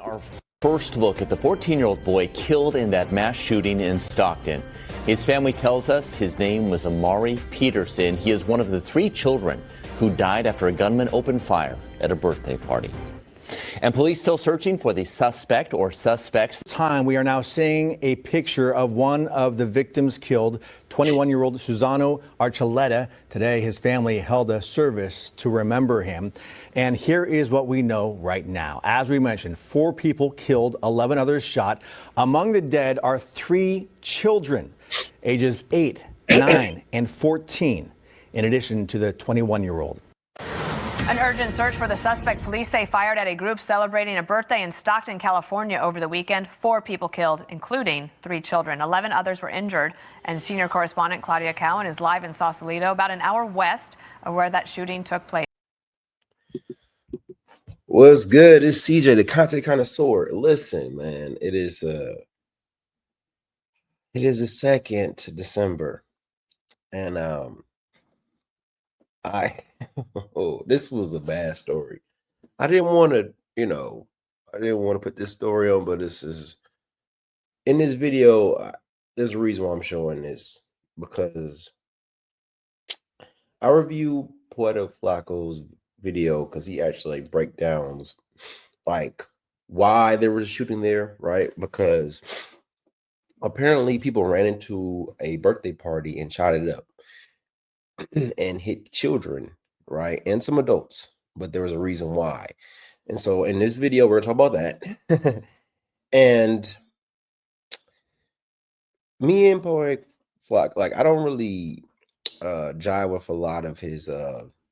Our first look at the 14-year-old boy killed in that mass shooting in Stockton. His family tells us his name was Amari Peterson. He is one of the 3 children who died after a gunman opened fire at a birthday party. And police still searching for the suspect or suspects. We are now seeing a picture of one of the victims killed, 21-year-old Susano Archuleta. Today, his family held a service to remember him. And here is what we know right now. As we mentioned, 4 people killed, 11 others shot. Among the dead are 3 children, ages 8, 9, and 14, in addition to the 21-year-old. An urgent search for the suspect police say fired at a group celebrating a birthday in Stockton, California over the weekend. 4 people killed, including 3 children. 11 others were injured. And senior correspondent Claudia Cowan is live in Sausalito, about an hour west of where that shooting took place. What's good? It's CJ, the content connoisseur. Listen, man, it is the 2nd December, and this was a bad story. I didn't want to put this story on, but this is in this video. There's a reason why I'm showing this, because I review Puerto Flacco's video because he actually break down like why there was a shooting there, right? Because apparently people ran into a birthday party and shot it up and hit children, right, and some adults, but there was a reason why. And so in this video we're gonna talk about that. And me and Poet Flock, like, I don't really jive with a lot of his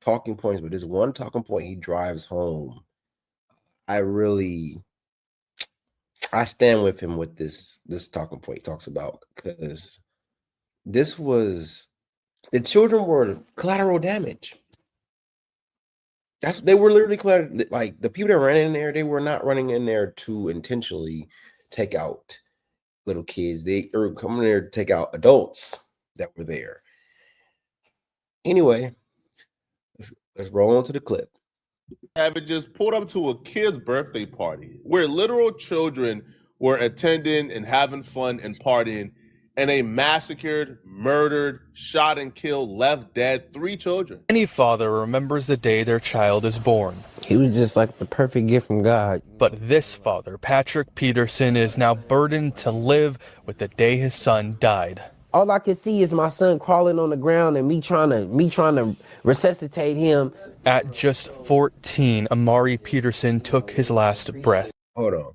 talking points, but this one talking point he drives home, I stand with him with this talking point he talks about, because the children were collateral damage. They were literally collateral. Like, the people that ran in there, they were not running in there to intentionally take out little kids. They were coming there to take out adults that were there. Anyway, let's roll on to the clip. Have it just pulled up to a kid's birthday party where literal children were attending and having fun and partying, and they massacred, murdered, shot, and killed, left dead 3 children. Any father remembers the day their child is born. He was just like the perfect gift from God. But this father, Patrick Peterson, is now burdened to live with the day his son died. All I could see is my son crawling on the ground and me trying to resuscitate him. At just 14, Amari Peterson took his last breath. Hold on.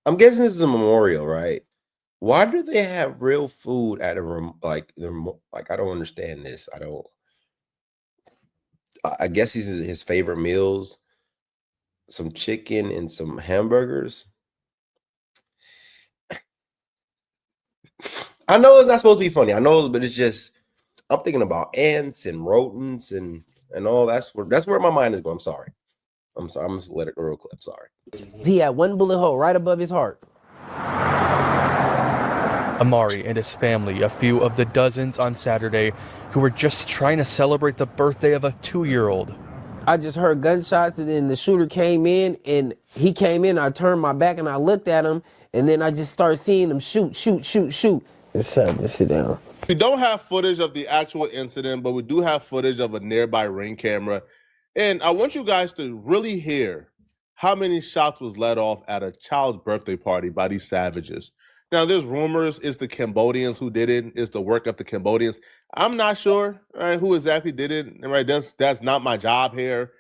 I'm guessing this is a memorial, right? Why do they have real food at a room? Like, I don't understand this. I guess his favorite meals, some chicken and some hamburgers. I know it's not supposed to be funny. I know, but it's just, I'm thinking about ants and rodents and all. That's where my mind is going. I'm sorry. I'm just let it real clip. Sorry. He had 1 bullet hole right above his heart. Amari and his family, a few of the dozens on Saturday who were just trying to celebrate the birthday of a 2-year-old. I just heard gunshots, and then the shooter came in, and he came in. I turned my back and I looked at him, and then I just started seeing him shoot. Just sit down. We don't have footage of the actual incident, but we do have footage of a nearby Ring camera. And I want you guys to really hear how many shots was let off at a child's birthday party by these savages. Now, there's rumors it's the Cambodians who did it. It's the work of the Cambodians. I'm not sure, right, who exactly did it. And right, that's not my job here.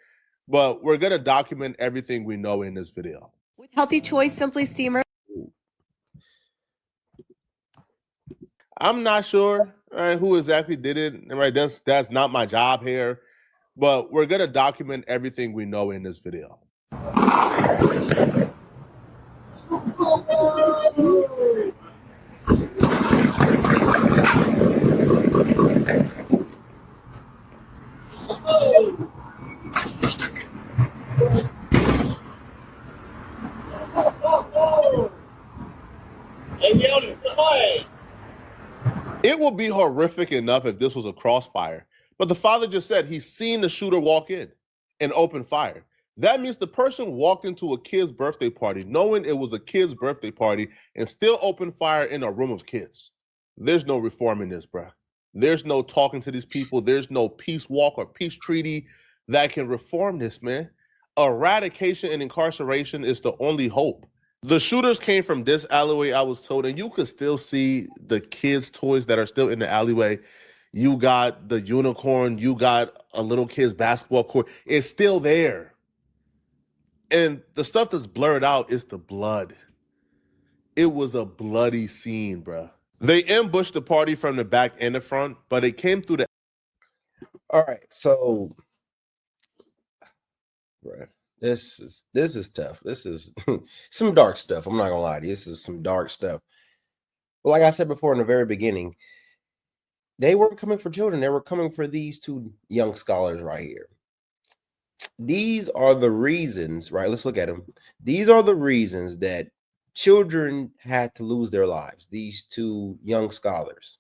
But we're going to document everything we know in this video. With Healthy Choice Simply Steamer. I'm not sure, right, who exactly did it. And right, that's not my job here. But we're going to document everything we know in this video. It It would be horrific enough if this was a crossfire. But the father just said he's seen the shooter walk in and open fire. That means the person walked into a kid's birthday party knowing it was a kid's birthday party and still opened fire in a room of kids. There's no reform in this, bruh. There's no talking to these people. There's no peace walk or peace treaty that can reform this, man. Eradication and incarceration is the only hope. The shooters came from this alleyway, I was told, and you could still see the kids' toys that are still in the alleyway. You got the unicorn, you got a little kid's basketball court. It's still there. And the stuff that's blurred out is the blood. It was a bloody scene, bruh. They ambushed the party from the back and the front, but it came through the... All right, so, bruh, this is tough. This is some dark stuff. I'm not gonna lie to you. This is some dark stuff. But like I said before in the very beginning, they weren't coming for children. They were coming for these two young scholars right here. These are the reasons, right? Let's look at them. These are the reasons that children had to lose their lives. These two young scholars.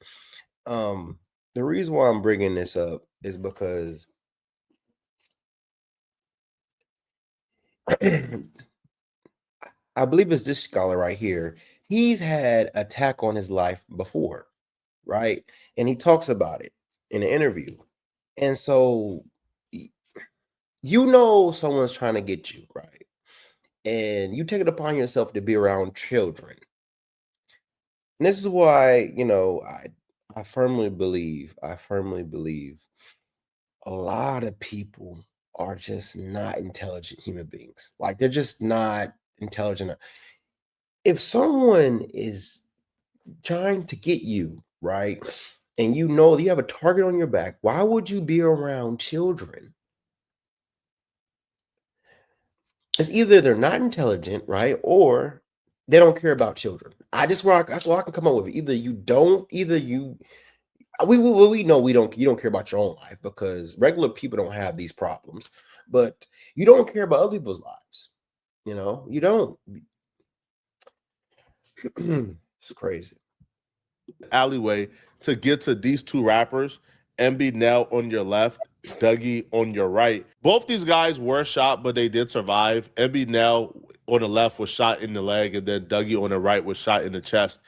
The reason why I'm bringing this up is because I believe it's this scholar right here. He's had an attack on his life before, right? And he talks about it in an interview. And so, you know, someone's trying to get you, right? And you take it upon yourself to be around children. And this is why, you know, I firmly believe a lot of people are just not intelligent human beings. Like, they're just not intelligent. If someone is trying to get you, right, and you know you have a target on your back, why would you be around children? It's either they're not intelligent, right, or they don't care about children. That's what I can come up with. Either you don't, either you. We know you don't care about your own life, because regular people don't have these problems, but you don't care about other people's lives. You know, you don't. It's crazy. Alleyway to get to these two rappers, MB Nell on your left, Dougie on your right. Both these guys were shot, but they did survive. MB Nell on the left was shot in the leg, and then Dougie on the right was shot in the chest.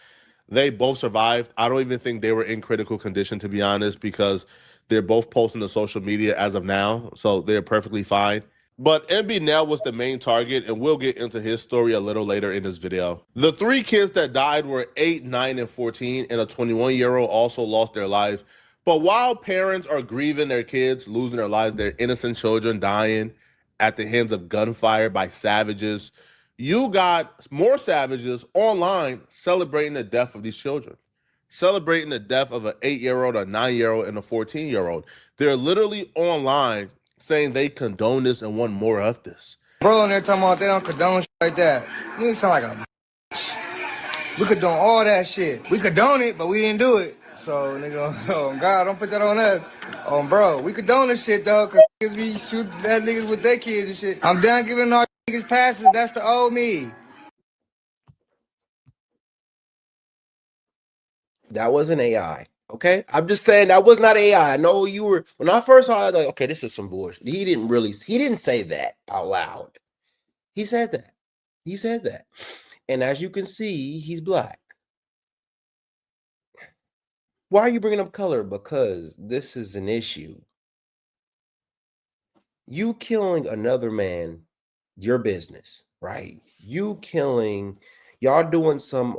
They both survived. I don't even think they were in critical condition, to be honest, because they're both posting to social media as of now, so they're perfectly fine. But MB Nell was the main target, and we'll get into his story a little later in this video. The three kids that died were 8, 9, and 14, and a 21-year-old also lost their lives. But while parents are grieving their kids losing their lives, their innocent children dying at the hands of gunfire by savages, you got more savages online celebrating the death of these children, celebrating the death of an 8-year-old, a 9-year-old, and a 14-year-old. They're literally online saying they condone this and want more of this. Bro, and they're talking about they don't condone shit like that. You sound like a... We condone all that shit. We condone it, but we didn't do it. So, nigga, oh, God, don't put that on us. Oh, bro, we condone this shit, though, because niggas be shooting that niggas with their kids and shit. I'm done giving all niggas passes. That's the old me. That wasn't AI. Okay, I'm just saying that was not AI. I know you were, when I first saw it, I was like, okay, this is some bullshit. He didn't say that out loud. He said that. And as you can see, he's black. Why are you bringing up color? Because this is an issue. You killing another man, your business, right? You killing, y'all doing some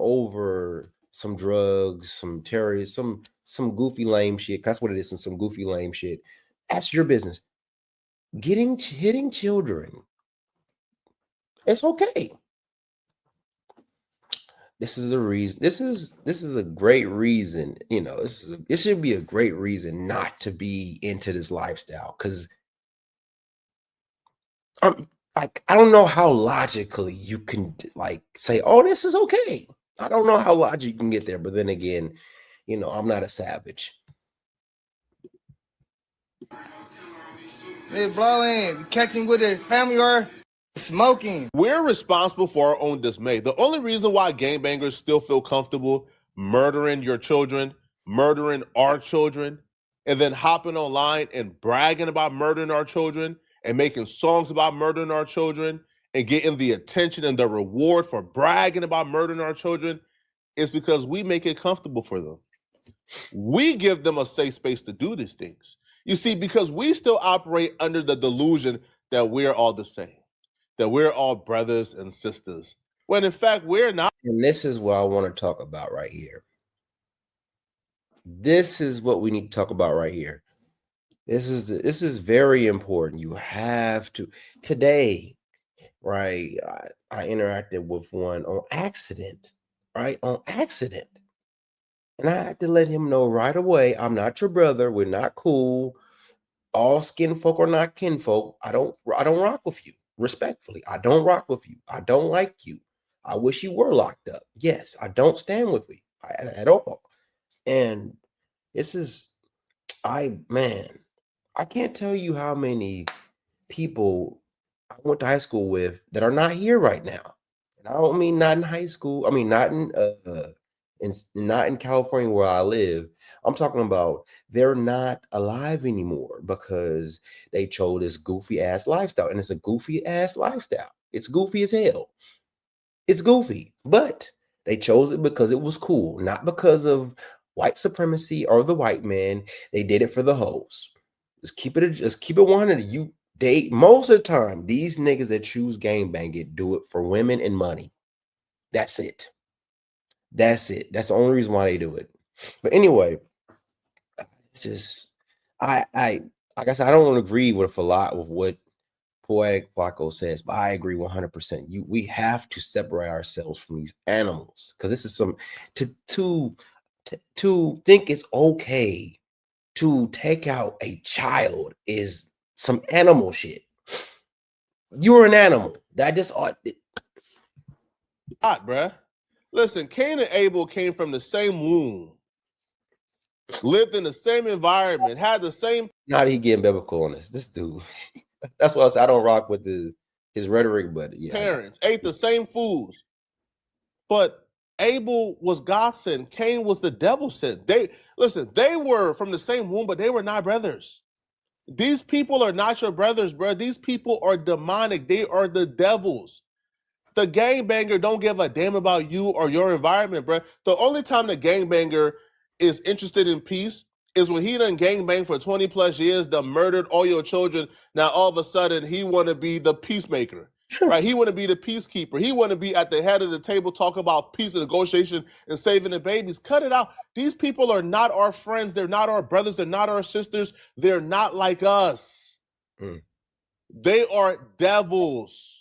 drugs, some terrorists, some goofy lame shit. That's what it is, some goofy lame shit. That's your business. Hitting children, it's okay. This is a reason. This is a great reason. You know, it should be a great reason not to be into this lifestyle. Because I don't know how logically you can like say, oh, this is okay. I don't know how logic you can get there, but then again, you know, I'm not a savage. They blowing, catching with a family or smoking. We're responsible for our own dismay. The only reason why gangbangers still feel comfortable murdering your children, murdering our children and then hopping online and bragging about murdering our children and making songs about murdering our children and getting the attention and the reward for bragging about murdering our children is because we make it comfortable for them. We give them a safe space to do these things. You see, because we still operate under the delusion that we're all the same, that we're all brothers and sisters, when in fact we're not. And this is what I want to talk about right here. This is what we need to talk about right here. This is very important. You have to today, right? I interacted with one on accident, right? On accident. And I had to let him know right away, I'm not your brother. We're not cool. All skin folk are not kinfolk. I don't rock with you. Respectfully, I don't rock with you. I don't like you. I wish you were locked up. Yes, I don't stand with you at all. And this is, I can't tell you how many people I went to high school with that are not here right now. And I don't mean not in high school. I mean not not in California where I live. I'm talking about they're not alive anymore because they chose this goofy ass lifestyle. And it's a goofy ass lifestyle. It's goofy as hell. It's goofy, but they chose it because it was cool, not because of white supremacy or the white man. They did it for the hoes. Let's keep it 100. Most of the time, these niggas that choose gangbanging do it for women and money. That's it. That's it. That's the only reason why they do it. But anyway, it's just I like I said, I don't agree with a lot with what Poetic Flacko says, but I agree 100%. We have to separate ourselves from these animals because this is some to think it's okay to take out a child is some animal shit. You're an animal. That just ought. Not, bruh. Listen, Cain and Abel came from the same womb, lived in the same environment, had the same. Now he getting biblical on this. This dude. That's why I said I don't rock with his rhetoric, but yeah. Parents ate the same foods, but Abel was God sent. Cain was the devil sent. They were from the same womb, but they were not brothers. These people are not your brothers, bro. These people are demonic. They are the devils. The gangbanger don't give a damn about you or your environment, bro. The only time the gangbanger is interested in peace is when he done gangbang for 20 plus years, done murdered all your children. Now all of a sudden he want to be the peacemaker, right? He want to be the peacekeeper. He want to be at the head of the table talking about peace and negotiation and saving the babies. Cut it out. These people are not our friends. They're not our brothers. They're not our sisters. They're not like us. They are devils.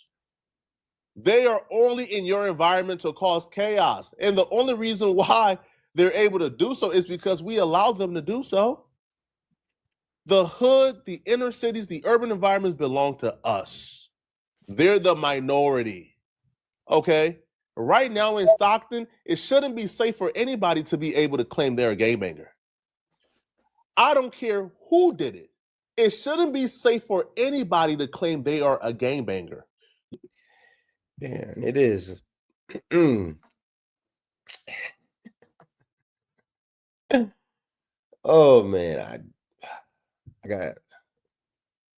They are only in your environment to cause chaos. And the only reason why they're able to do so is because we allow them to do so. The hood, the inner cities, the urban environments belong to us. They're the minority. Okay? Right now in Stockton, it shouldn't be safe for anybody to be able to claim they're a gangbanger. I don't care who did it. It shouldn't be safe for anybody to claim they are a gangbanger. Yeah, it is. Oh man, I got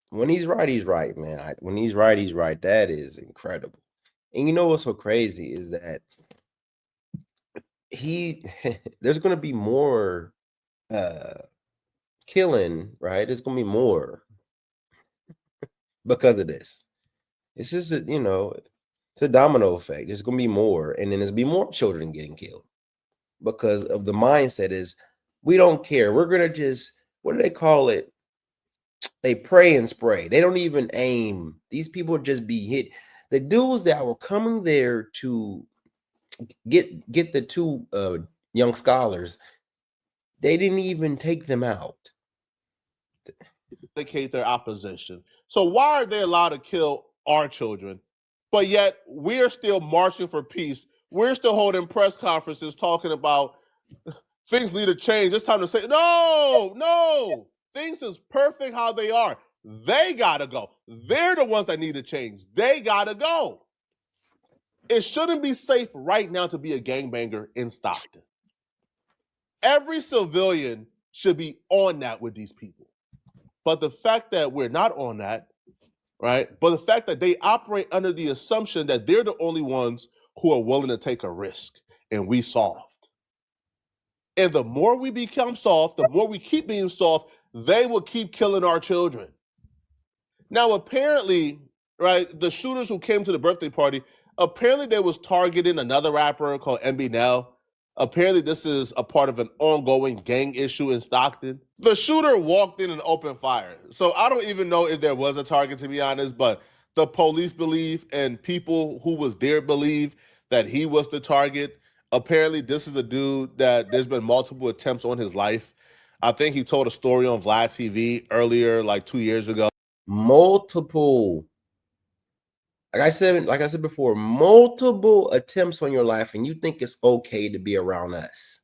when he's right, man. When he's right. That is incredible. And you know what's so crazy is that there's gonna be more killing, right? There's gonna be more because of this. It's just it's a domino effect. There's gonna be more, and then there's gonna be more children getting killed because of the mindset is we don't care. We're gonna just, what do they call it? They pray and spray. They don't even aim. These people just be hit. The dudes that were coming there to get the two young scholars, they didn't even take them out. Indicate their opposition. So why are they allowed to kill our children? But yet we're still marching for peace. We're still holding press conferences talking about things need to change. It's time to say, no, things is perfect how they are. They gotta go. They're the ones that need to change. They gotta go. It shouldn't be safe right now to be a gangbanger in Stockton. Every civilian should be on that with these people. But the fact that we're not on that, right? But the fact that they operate under the assumption that they're the only ones who are willing to take a risk, and we soft. And the more we become soft, the more we keep being soft, they will keep killing our children. Now, apparently, right, the shooters who came to the birthday party, apparently they was targeting another rapper called MB Nell. Apparently, this is a part of an ongoing gang issue in Stockton. The shooter walked in and opened fire. So I don't even know if there was a target, to be honest, but the police believe and people who was there believe that he was the target. Apparently, this is a dude that there's been multiple attempts on his life. I think he told a story on Vlad TV earlier, like 2 years ago. Multiple, like I said before, multiple attempts on your life, and you think it's okay to be around us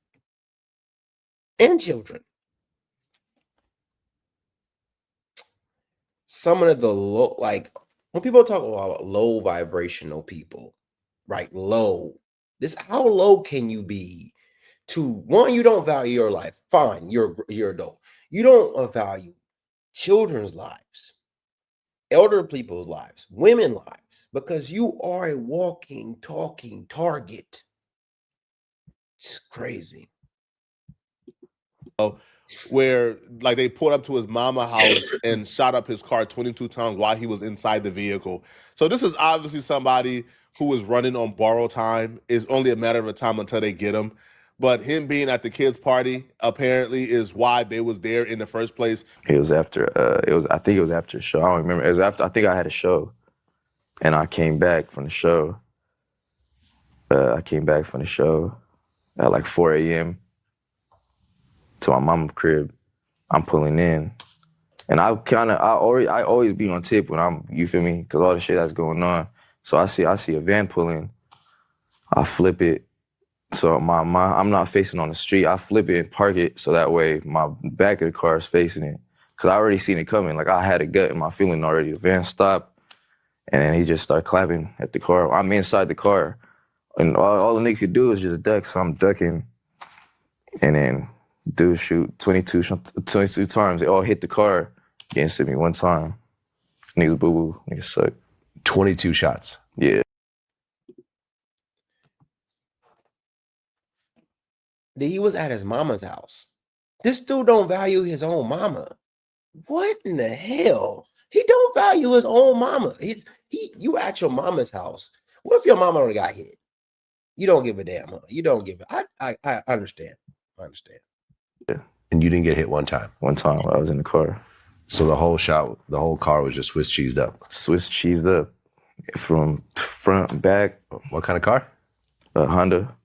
and children. Some of the low, like when people talk about low vibrational people, right? Low. How low can you be? To one, you don't value your life. Fine, you're adult. You don't value children's lives, elder people's lives, women lives, because you are a walking, talking target. It's crazy. Where like they pulled up to his mama house and shot up his car 22 times while he was inside the vehicle. So this is obviously somebody who is running on borrowed time. It's only a matter of time until they get him. But him being at the kids' party apparently is why they was there in the first place. It was after. I think it was after a show. I don't remember. It was after. I think I had a show, and I came back from the show. I came back from the show at like 4 a.m. to my mama's crib. I'm pulling in, and I always be on tip when I'm, you feel me, because all the shit that's going on. So I see a van pulling. I flip it. So I'm not facing on the street. I flip it and park it so that way my back of the car is facing it. Cause I already seen it coming. Like I had a gut in my feeling already. The van stopped, and then he just started clapping at the car. I'm inside the car, and all the nigga could do is just duck. So I'm ducking, and then dude shoot 22 times. They all hit the car against me one time. Niggas boo boo. Niggas suck. 22 shots. Yeah. He was at his mama's house. This dude don't value his own mama. What in the hell? He don't value his own mama. You at your mama's house. What if your mama already got hit? You don't give a damn, huh? You don't give a. I understand. I understand. Yeah. And you didn't get hit one time? One time while I was in the car. So the whole car was just Swiss cheesed up? Swiss cheesed up. From front, back. What kind of car? Honda.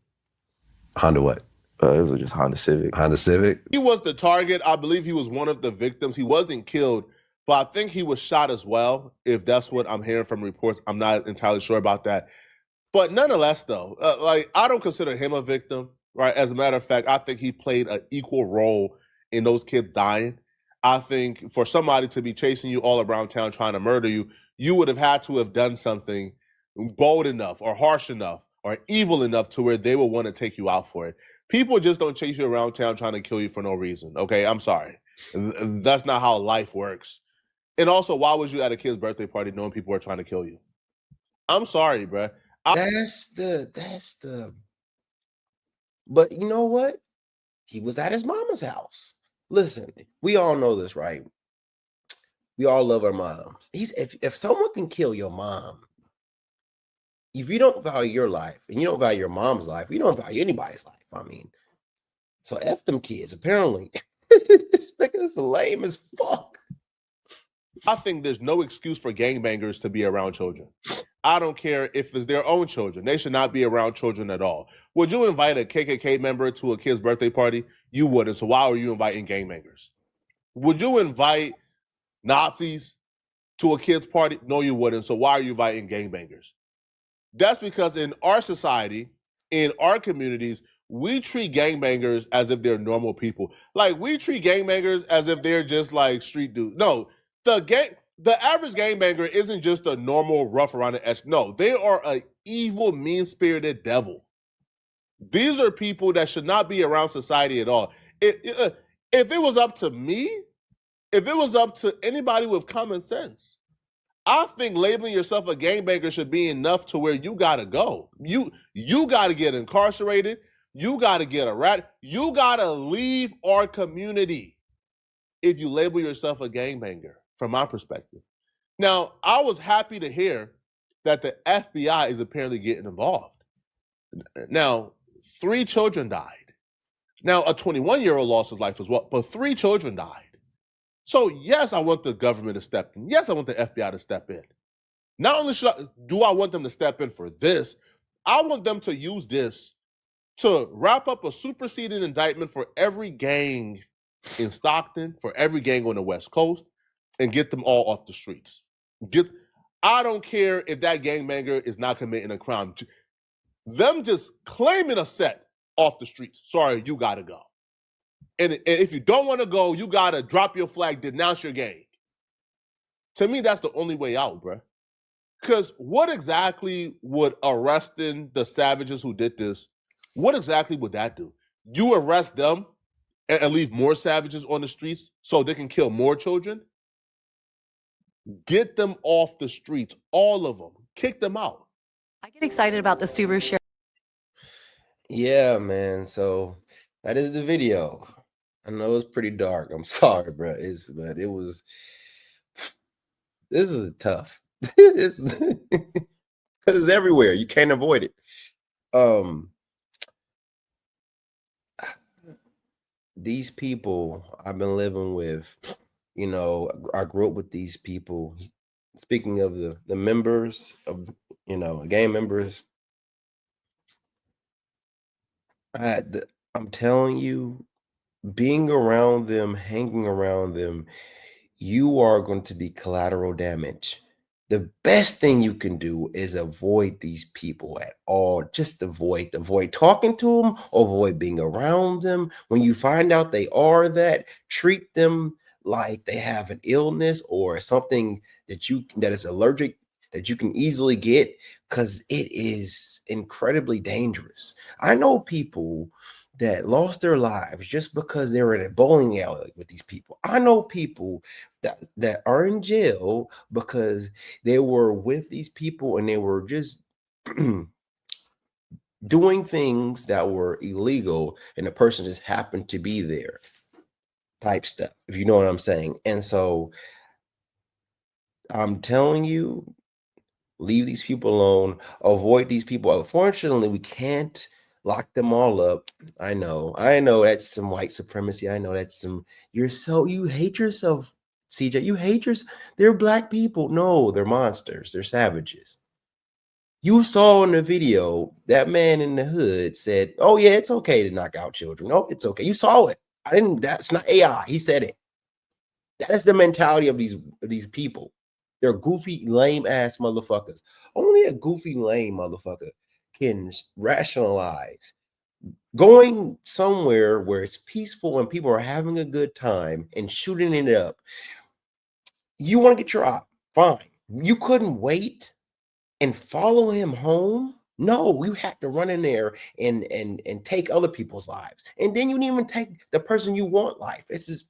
Honda what? It was just Honda Civic. Honda Civic? He was the target. I believe he was one of the victims. He wasn't killed, but I think he was shot as well, if that's what I'm hearing from reports. I'm not entirely sure about that. But nonetheless, though, I don't consider him a victim, right? As a matter of fact, I think he played an equal role in those kids dying. I think for somebody to be chasing you all around town trying to murder you, you would have had to have done something bold enough or harsh enough or evil enough to where they would want to take you out for it. People just don't chase you around town trying to kill you for no reason, okay? I'm sorry. That's not how life works. And also, why was you at a kid's birthday party knowing people were trying to kill you? I'm sorry, bruh. But you know what? He was at his mama's house. Listen, we all know this, right? We all love our moms. If someone can kill your mom, if you don't value your life and you don't value your mom's life, you don't value anybody's life. I mean, so F them kids, apparently. This nigga's lame as fuck. I think there's no excuse for gangbangers to be around children. I don't care if it's their own children. They should not be around children at all. Would you invite a KKK member to a kid's birthday party? You wouldn't. So why are you inviting gangbangers? Would you invite Nazis to a kid's party? No, you wouldn't. So why are you inviting gangbangers? That's because in our society, in our communities, we treat gangbangers as if they're normal people. Like, we treat gangbangers as if they're just like street dudes. No, the average gangbanger isn't just a normal rough around the edge. No, they are an evil, mean-spirited devil. These are people that should not be around society at all. If it was up to me, if it was up to anybody with common sense, I think labeling yourself a gangbanger should be enough to where you gotta go. You gotta get incarcerated. You gotta get a rat. You gotta leave our community if you label yourself a gangbanger, from my perspective. Now, I was happy to hear that the FBI is apparently getting involved. Now, 3 children died. Now, a 21-year-old lost his life as well, but 3 children died. So, yes, I want the government to step in. Yes, I want the FBI to step in. Not only do I want them to step in for this, I want them to use this to wrap up a superseding indictment for every gang in Stockton, for every gang on the West Coast, and get them all off the streets. I don't care if that gangbanger is not committing a crime. Them just claiming a set off the streets. Sorry, you gotta go. And if you don't want to go, you gotta drop your flag, denounce your gang. To me, that's the only way out, bro. Because what exactly would arresting the savages who did this, what exactly would that do? You arrest them and leave more savages on the streets so they can kill more children? Get them off the streets, all of them. Kick them out. I get excited about the Subaru share. Yeah, man. So that is the video. I know it's pretty dark. I'm sorry, bro. But it was. This is tough. It's everywhere. You can't avoid it. These people I've been living with, you know, I grew up with these people. Speaking of the members of, you know, gang members, I'm telling you, being around them, hanging around them, you are going to be collateral damage. The best thing you can do is avoid these people at all. Just avoid talking to them, avoid being around them. When you find out they are that, treat them like they have an illness or something that is allergic that you can easily get, because it is incredibly dangerous. I know people that lost their lives just because they were in a bowling alley with these people. I know people that are in jail because they were with these people and they were just doing things that were illegal, and the person just happened to be there, type stuff, if you know what I'm saying. And so I'm telling you, leave these people alone, avoid these people. Unfortunately, we can't lock them all up. I know that's some white supremacy. I know that's you hate yourself, CJ. You hate yourself. They're black people. No, they're monsters. They're savages. You saw in the video that man in the hood said, "Oh yeah, it's okay to knock out children. No, it's okay." You saw it. That's not AI. He said it. That is the mentality of these people. They're goofy, lame ass motherfuckers. Only a goofy, lame motherfucker can rationalize going somewhere where it's peaceful and people are having a good time and shooting it up. You want to get your op, fine. You couldn't wait and follow him home. No, you had to run in there and take other people's lives, and then you didn't even take the person you want life. This is.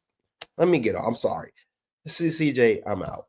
Let me get off. I'm sorry. This is CJ. I'm out.